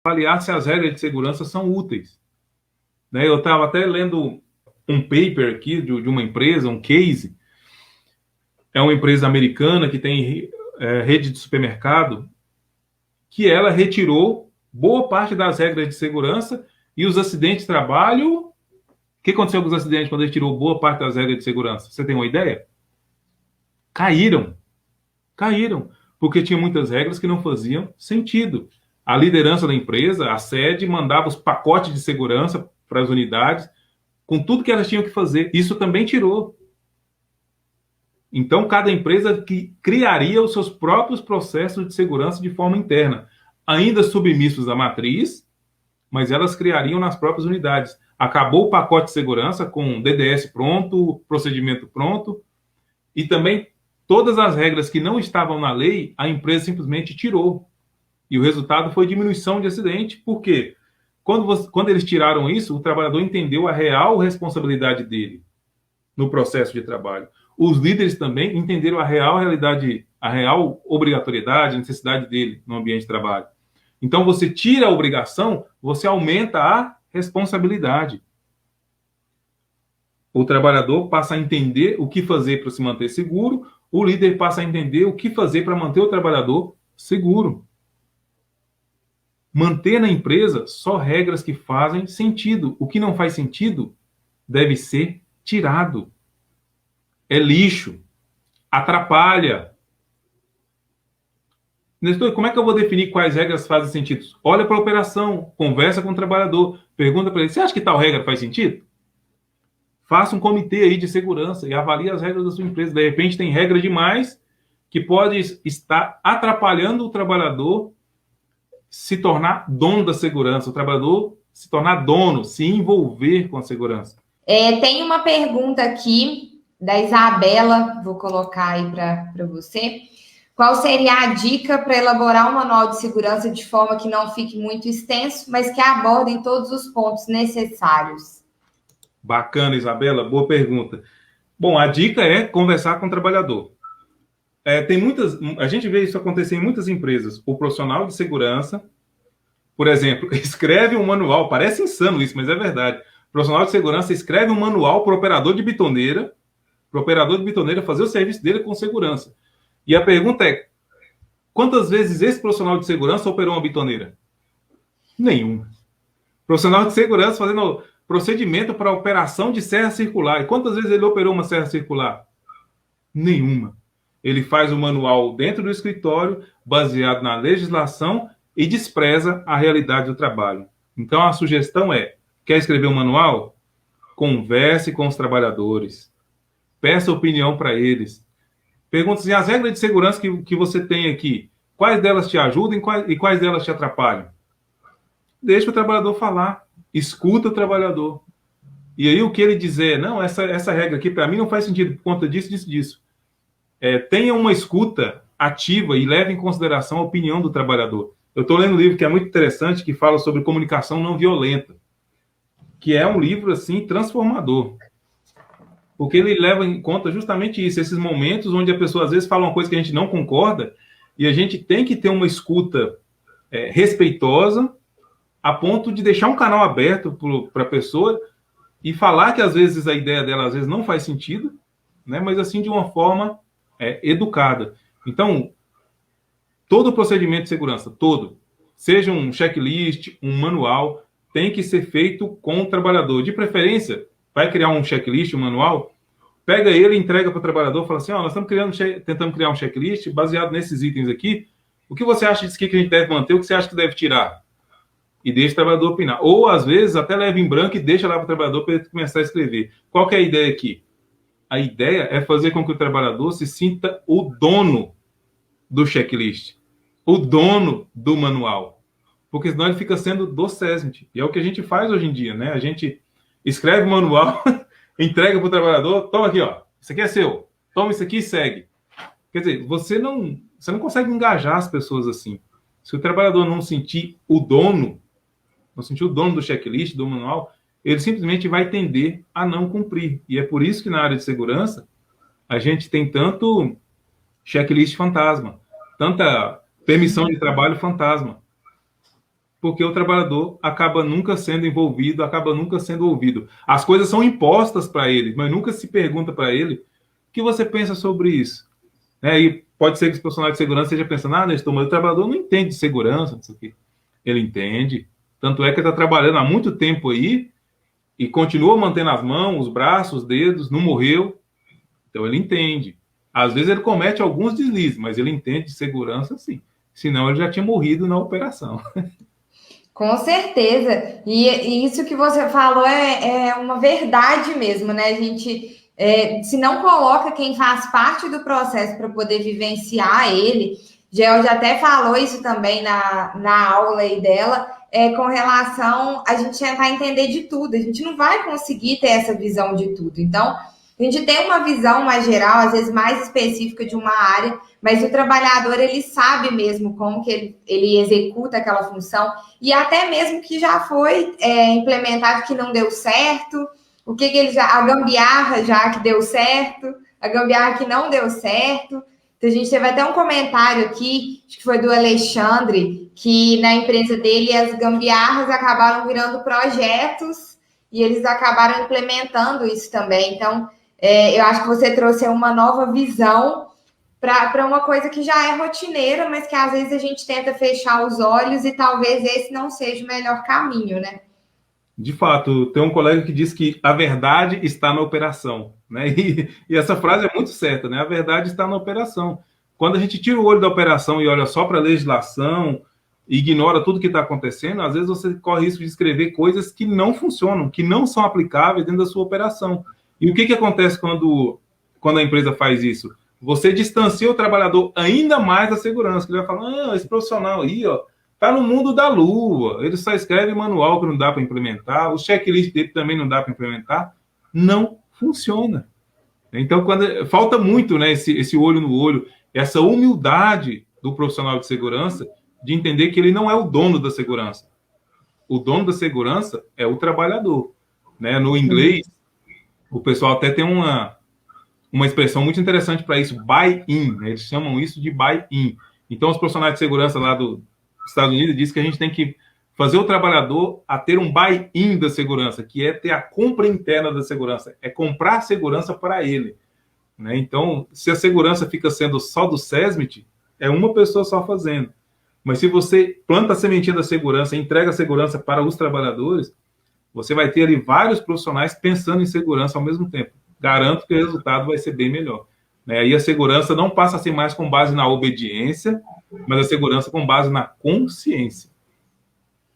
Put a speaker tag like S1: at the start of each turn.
S1: avaliar se as regras de segurança são úteis. Né? Eu estava até lendo um paper aqui de uma empresa, um case. É uma empresa americana que tem rede de supermercado, que ela retirou boa parte das regras de segurança e os acidentes de trabalho. O que aconteceu com os acidentes quando ele tirou boa parte das regras de segurança? Você tem uma ideia? Caíram. Porque tinha muitas regras que não faziam sentido. A liderança da empresa, a sede, mandava os pacotes de segurança para as unidades, com tudo que elas tinham que fazer. Isso também tirou. Então, cada empresa que criaria os seus próprios processos de segurança de forma interna, ainda submissos à matriz, mas elas criariam nas próprias unidades. Acabou o pacote de segurança com DDS pronto, procedimento pronto, e também todas as regras que não estavam na lei, a empresa simplesmente tirou. E o resultado foi diminuição de acidente. Por quê? Quando eles tiraram isso, o trabalhador entendeu a real responsabilidade dele no processo de trabalho. Os líderes também entenderam a real realidade, a real obrigatoriedade, a necessidade dele no ambiente de trabalho. Então, você tira a obrigação, você aumenta a responsabilidade. O trabalhador passa a entender o que fazer para se manter seguro, o líder passa a entender o que fazer para manter o trabalhador seguro. Manter na empresa só regras que fazem sentido. O que não faz sentido deve ser tirado. É lixo. Atrapalha. Nestor, como é que eu vou definir quais regras fazem sentido? Olha para a operação, conversa com o trabalhador, pergunta para ele, você acha que tal regra faz sentido? Faça um comitê aí de segurança e avalie as regras da sua empresa. De repente tem regra demais que pode estar atrapalhando o trabalhador se tornar dono da segurança, o trabalhador se tornar dono, se envolver com a segurança.
S2: Tem uma pergunta aqui da Isabela, vou colocar aí para você. Qual seria a dica para elaborar um manual de segurança de forma que não fique muito extenso, mas que abordem todos os pontos necessários?
S1: Bacana, Isabela, boa pergunta. Bom, a dica é conversar com o trabalhador. A gente vê isso acontecer em muitas empresas. O profissional de segurança, por exemplo, escreve um manual, parece insano isso, mas é verdade. O profissional de segurança escreve um manual para o operador de bitoneira fazer o serviço dele com segurança. E a pergunta é, quantas vezes esse profissional de segurança operou uma bitoneira? Nenhuma. Profissional de segurança fazendo procedimento para operação de serra circular. E quantas vezes ele operou uma serra circular? Nenhuma. Ele faz o manual dentro do escritório, baseado na legislação, e despreza a realidade do trabalho. Então, a sugestão é, quer escrever um manual? Converse com os trabalhadores. Peça opinião para eles. Pergunte assim, as regras de segurança que você tem aqui, quais delas te ajudam e quais delas te atrapalham? Deixa o trabalhador falar. Escuta o trabalhador. E aí o que ele dizer, não, essa regra aqui para mim não faz sentido por conta disso. Tenha uma escuta ativa e leve em consideração a opinião do trabalhador. Eu estou lendo um livro que é muito interessante, que fala sobre comunicação não violenta, que é um livro, assim, transformador. Porque ele leva em conta justamente isso, esses momentos onde a pessoa, às vezes, fala uma coisa que a gente não concorda, e a gente tem que ter uma escuta respeitosa, a ponto de deixar um canal aberto para a pessoa e falar que, às vezes, a ideia dela, às vezes, não faz sentido, né, mas, assim, de uma forma educada. Então, todo o procedimento de segurança, seja um checklist, um manual, tem que ser feito com o trabalhador. De preferência, vai criar um checklist, um manual, pega ele, entrega para o trabalhador, fala assim, nós estamos tentando criar um checklist baseado nesses itens aqui, o que você acha disso que a gente deve manter, o que você acha que deve tirar? E deixa o trabalhador opinar. Ou, às vezes, até leva em branco e deixa lá para o trabalhador para ele começar a escrever. Qual que é a ideia aqui? A ideia é fazer com que o trabalhador se sinta o dono do checklist, o dono do manual, porque senão ele fica sendo docente. E é o que a gente faz hoje em dia, né? A gente escreve o manual, entrega para o trabalhador, toma aqui, ó, isso aqui é seu, toma isso aqui e segue. Quer dizer, você não consegue engajar as pessoas assim. Se o trabalhador não sentir o dono do checklist, do manual, ele simplesmente vai tender a não cumprir. E é por isso que na área de segurança a gente tem tanto checklist fantasma, tanta permissão de trabalho fantasma. porque o trabalhador acaba nunca sendo envolvido, acaba nunca sendo ouvido. As coisas são impostas para ele, mas nunca se pergunta para ele o que você pensa sobre isso. E pode ser que o profissional de segurança esteja pensando, Nestor, mas o trabalhador não entende de segurança, não sei o quê. Ele entende. Tanto é que ele está trabalhando há muito tempo aí e continua mantendo as mãos, os braços, os dedos, não morreu. Então ele entende. Às vezes ele comete alguns deslizes, mas ele entende de segurança sim. Senão ele já tinha morrido na operação.
S2: Com certeza. E isso que você falou é uma verdade mesmo, né? A gente, se não coloca quem faz parte do processo para poder vivenciar ele, Georgia até falou isso também na aula aí dela, com relação a gente tentar entender de tudo. A gente não vai conseguir ter essa visão de tudo. Então, a gente tem uma visão mais geral, às vezes mais específica de uma área, mas o trabalhador, ele sabe mesmo como que ele executa aquela função, e até mesmo que já foi implementado que não deu certo, o que ele já, a gambiarra já que deu certo, a gambiarra que não deu certo. Então, a gente teve até um comentário aqui, acho que foi do Alexandre, que na empresa dele as gambiarras acabaram virando projetos e eles acabaram implementando isso também. Então, eu acho que você trouxe uma nova visão para uma coisa que já é rotineira, mas que às vezes a gente tenta fechar os olhos e talvez esse não seja o melhor caminho, né?
S1: De fato, tem um colega que diz que a verdade está na operação, né? E essa frase é muito certa, né? A verdade está na operação. Quando a gente tira o olho da operação e olha só para a legislação, e ignora tudo que está acontecendo, às vezes você corre risco de escrever coisas que não funcionam, que não são aplicáveis dentro da sua operação. E o que acontece quando a empresa faz isso? Você distancia o trabalhador ainda mais da segurança. Ele vai falar, esse profissional aí, ó, tá no mundo da lua. Ele só escreve manual que não dá para implementar, o checklist dele também não dá para implementar. Não funciona. Então, falta muito, né, esse olho no olho, essa humildade do profissional de segurança de entender que ele não é o dono da segurança. O dono da segurança é o trabalhador. Né? No inglês, o pessoal até tem uma expressão muito interessante para isso, buy-in. Né? Eles chamam isso de buy-in. Então, os profissionais de segurança lá dos Estados Unidos dizem que a gente tem que fazer o trabalhador a ter um buy-in da segurança, que é ter a compra interna da segurança, é comprar segurança para ele. Né? Então, se a segurança fica sendo só do SESMIT, é uma pessoa só fazendo. Mas se você planta a sementinha da segurança, entrega a segurança para os trabalhadores, você vai ter ali vários profissionais pensando em segurança ao mesmo tempo. Garanto que o resultado vai ser bem melhor. Aí a segurança não passa a ser mais com base na obediência, mas a segurança com base na consciência.